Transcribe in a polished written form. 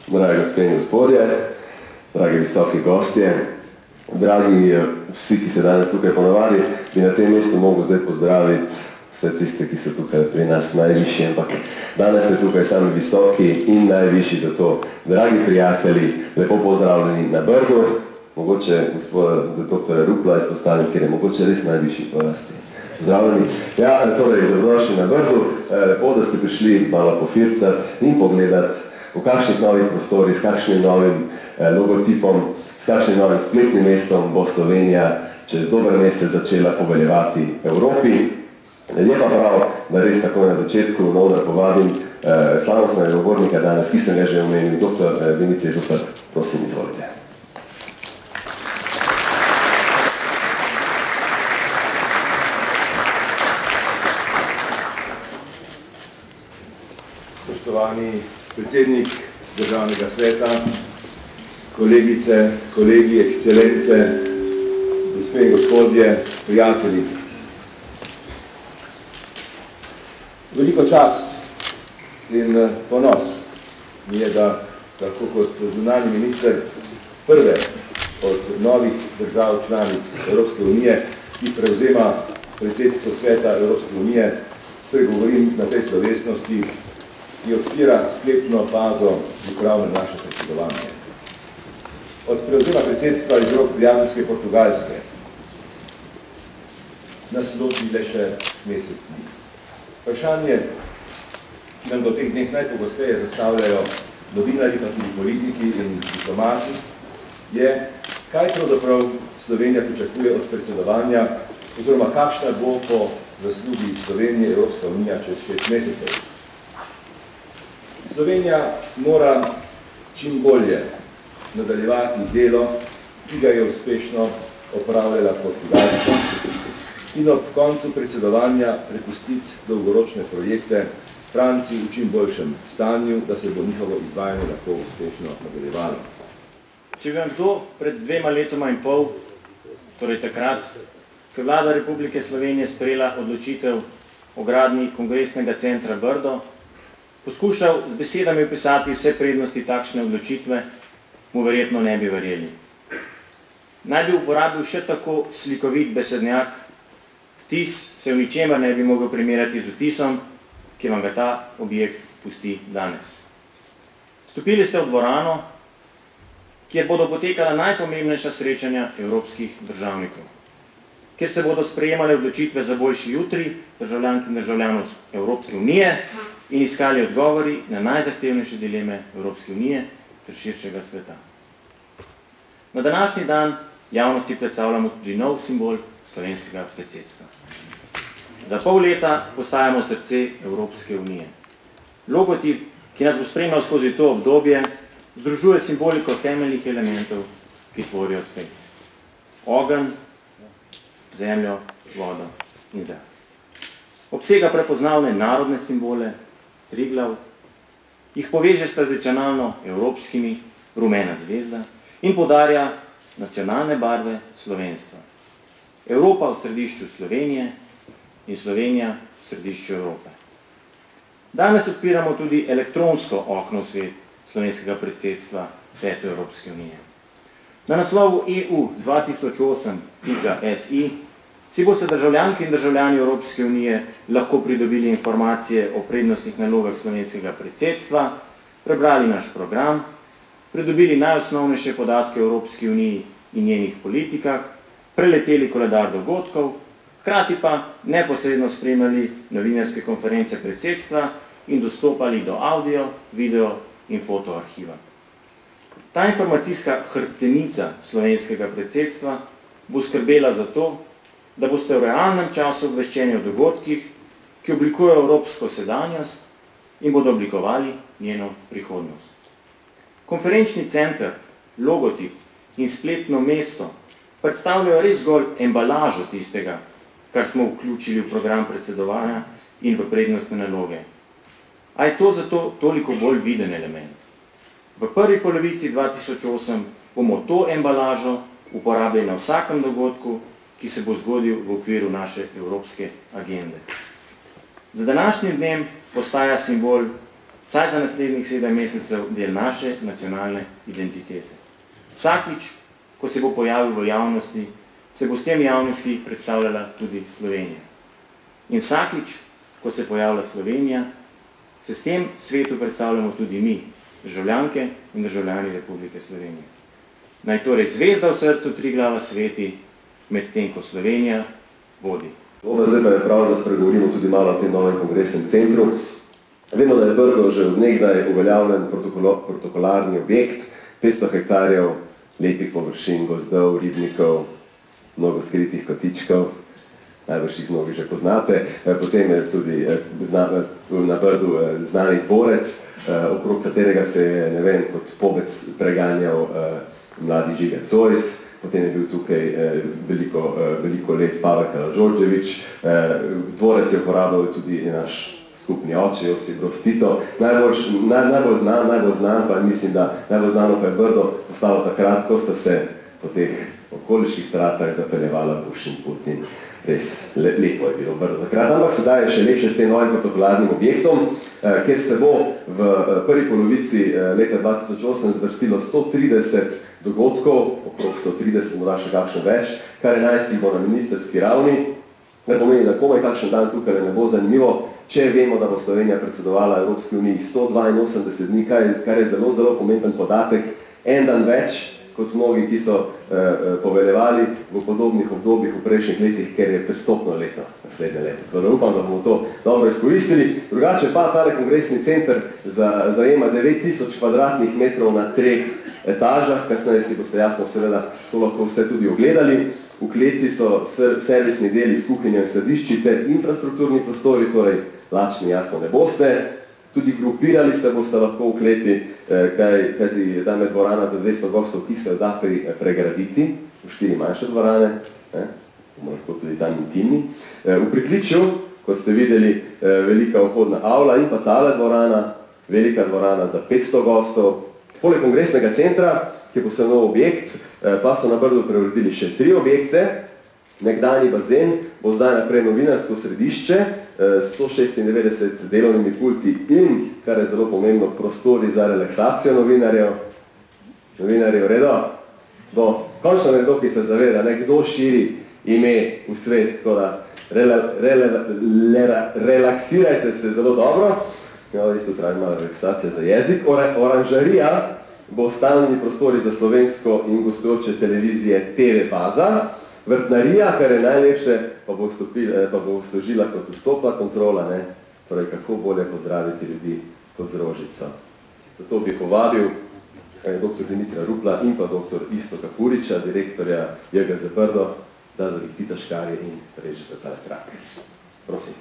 Dragi gospe in gospodje, dragi visoki gostje, dragi vsi, ki se danes tukaj ponovadi, bi na tem mestu mogel zdaj pozdraviti vse tiste, ki so tukaj pri nas najvišji, ampak danes ste tukaj sami visoki in najvišji, zato, dragi prijatelji, lepo pozdravljeni na Brdu, mogoče gospod dr. Rupla izpostavljam, kjer je mogoče res najvišji po vrsti. Pozdravljeni. Ja, torej, dobrodošli na Brdu, lepo, da ste prišli malo pofircati in pogledati, v kakšnih novih prostorih, s kakšnim novim logotipom, s kakšnim novim spletnim mestom bo Slovenija čez dober mesec začela poveljevati Evropi. Je pa prav, da res tako na začetku novno povabim slavnostnega govornika danes, ki sem ga že omenil, dr. Dimitrij Rupel, prosim, izvolite. Spoštovani predsednik Državnega sveta, kolegice, kolegi, ekscelence, gospe in gospodje, prijatelji. Veliko čast in ponos mi je, da lahko kot zunanji minister prve od novih držav članic Evropske unije, ki prevzema predsedstvo sveta Evropske unije, spregovorim na tej slovesnosti, ki odpira sklepno fazo priprav na naše predsedovanje. Od prevzema predsedstva iz rok prijateljske Portugalske nas loči le še mesec dni. Vprašanje, ki nam do teh dneh najpogosteje zastavljajo novinarji, pa tudi politiki in diplomati, je, kaj pravzaprav Slovenija pričakuje od predsedovanja, oziroma kakšna bo po zaslugi Slovenije Evropska unija čez 6 mesecev. Slovenija mora čim bolje nadaljevati delo, ki ga je uspešno opravljala Portugalska in ob koncu predsedovanja prepustiti dolgoročne projekte Franciji v čim boljšem stanju, da se bo njihovo izvajanje lahko uspešno nadaljevalo. Če bi vam to pred 2 letoma in pol, torej takrat, ko je vlada Republike Slovenije sprejela odločitev o gradnji kongresnega centra Brdo, poskušal z besedami opisati vse prednosti takšne odločitve, mu verjetno ne bi verjeli. Naj bi uporabil še tako slikovit besednjak, vtis se v ničemer ne bi mogel primerjati z vtisom, ki vam ga ta objekt pusti danes. Vstopili ste v dvorano, kjer bodo potekala najpomembnejša srečanja evropskih državnikov, kjer se bodo sprejemale odločitve za boljši jutri državljank in državljanov Evropske unije in iskali odgovori na najzahtevnejše dileme Evropske unije ter širšega sveta. Na današnji dan javnosti predstavljamo tudi nov simbol slovenskega predsedstva. Za pol leta postajamo srce Evropske unije. Logotip, ki nas bo spremljal skozi to obdobje, združuje simboliko temeljnih elementov, ki tvorijo svet. Ogenj, zemljo, vodo in zrak. Obsega prepoznavne narodne simbole, Triglav, jih poveže s tradicionalno evropskimi, rumena zvezda, in poudarja nacionalne barve slovenstva. Evropa v središču Slovenije in Slovenija v središču Evrope. Danes odpiramo tudi elektronsko okno v svet slovenskega predsedstva Svetu Evropske unije. Na naslovu EU 2008.si si boste državljanke in državljani Evropske unije lahko pridobili informacije o prednostnih nalogah slovenskega predsedstva, prebrali naš program, pridobili najosnovnejše podatke o Evropski uniji in njenih politikah, preleteli koledar dogodkov, hkrati pa neposredno spremljali novinarske konference predsedstva in dostopali do audio, video in fotoarhiva. Ta informacijska hrbtenica slovenskega predsedstva bo skrbela za to, da boste v realnem času obveščeni o dogodkih, ki oblikujejo evropsko sedanjost in bodo oblikovali njeno prihodnost. Konferenčni center, logotip in spletno mesto predstavljajo res zgolj embalažo tistega, kar smo vključili v program predsedovanja in v prednostne naloge. A je to zato toliko bolj viden element? V prvi polovici 2008 bomo to embalažo uporabili na vsakem dogodku, ki se bo zgodil v okviru naše evropske agende. Za današnjim dnem postaja simbol vsaj za naslednjih 7 mesecev del naše nacionalne identitete. Vsakič, ko se bo pojavil v javnosti, se bo s tem javnosti predstavljala tudi Slovenija. In vsakič, ko se pojavlja Slovenija, se s tem svetu predstavljamo tudi mi, državljanke in državljani Republike Slovenije. Naj torej zvezda v srcu Triglava sveti, medtem ko Slovenija vodi. Zdaj pa je prav, da spregovorimo tudi malo o tem novem kongresnem centru. Vemo, da je Brdo že od nekdaj uveljavljen protokolarni objekt, 500 hektarjev lepih površin, gozdov, ribnikov, mnogo skritih kotičkov, najbrž jih mnogi že poznate. Potem je tudi na Brdu znani dvorec, okrog katerega se je, ne vem, kot povec preganjal mladi Žiga Zojs. Potem je bil tukaj veliko let Pavel Karađorđević. Dvorec je uporabljal tudi naš skupni oče, Josip Broz Tito. Najbolj znan pa mislim, da najbolj znano pa je Brdo postalo takrat, ko sta se po teh okoliških tratah zapeljevala Bush in Putin. Res lepo je bilo Brdo takrat. Ampak sedaj je še lepše s tem novim protokolarnim objektom, kjer se bo v prvi polovici leta 2008 zvrstilo 130 dogodkov, okrog 130, morda še kakšen več, kar 11 bo na ministerski ravni. Kar pomeni, da komaj kakšen dan tukaj ne bo zanimivo, če vemo, da bo Slovenija predsedovala Evropski uniji 182 dni, kar je zelo, zelo pomemben podatek, en dan več, kot mnogi, ki so poveljevali v podobnih obdobjih v prejšnjih letih, ker je prestopno leto, naslednje leto. Torej upam, da bomo to dobro izkoristili. Drugače pa tale kongresni center zajema 9000 kvadratnih metrov na 3 etažah, kasneje si boste jasno seveda to lahko vse tudi ogledali. V kleti so servisni deli s kuhinjo in skladišči ter infrastrukturni prostori, torej lačni jasno ne boste. Tudi grupirali se boste lahko v kleti, kajti tam je dvorana za 200 gostov, ki se da pregraditi v 4 manjše dvorane, bomo lahko tudi tam intimni. V pritličju, kot ste videli, velika vhodna avla in pa tale dvorana, velika dvorana za 500 gostov. Poleg kongresnega centra, ki je posebno nov objekt, pa so na Brdu preuredili še 3 objekte. Nekdanji bazen bo zdaj naprej novinarsko središče, 196 delovnimi pulti in, kar je zelo pomembno, prostori za relaksacijo novinarjev. Novinarjev, redo? Končno nekdo, ki se zaveda, nekdo širi ime v svet, tako da relaksirajte se zelo dobro. Isto traži malo relaksacija za jezik. Oranžarija bo stalni prostori za slovensko in gostujoče televizije TV Baza. Vrtnarija, kar je najlepše, pa bo služila kot vstopna kontrola, torej kako bolje pozdraviti ljudi kot z rožico. Zato bi povabil dr. Dimitra Rupla in pa dr. Iztoka Puriča, direktorja JGZ Brdo, da zavihti taškarje in režete tale trak. Prosim.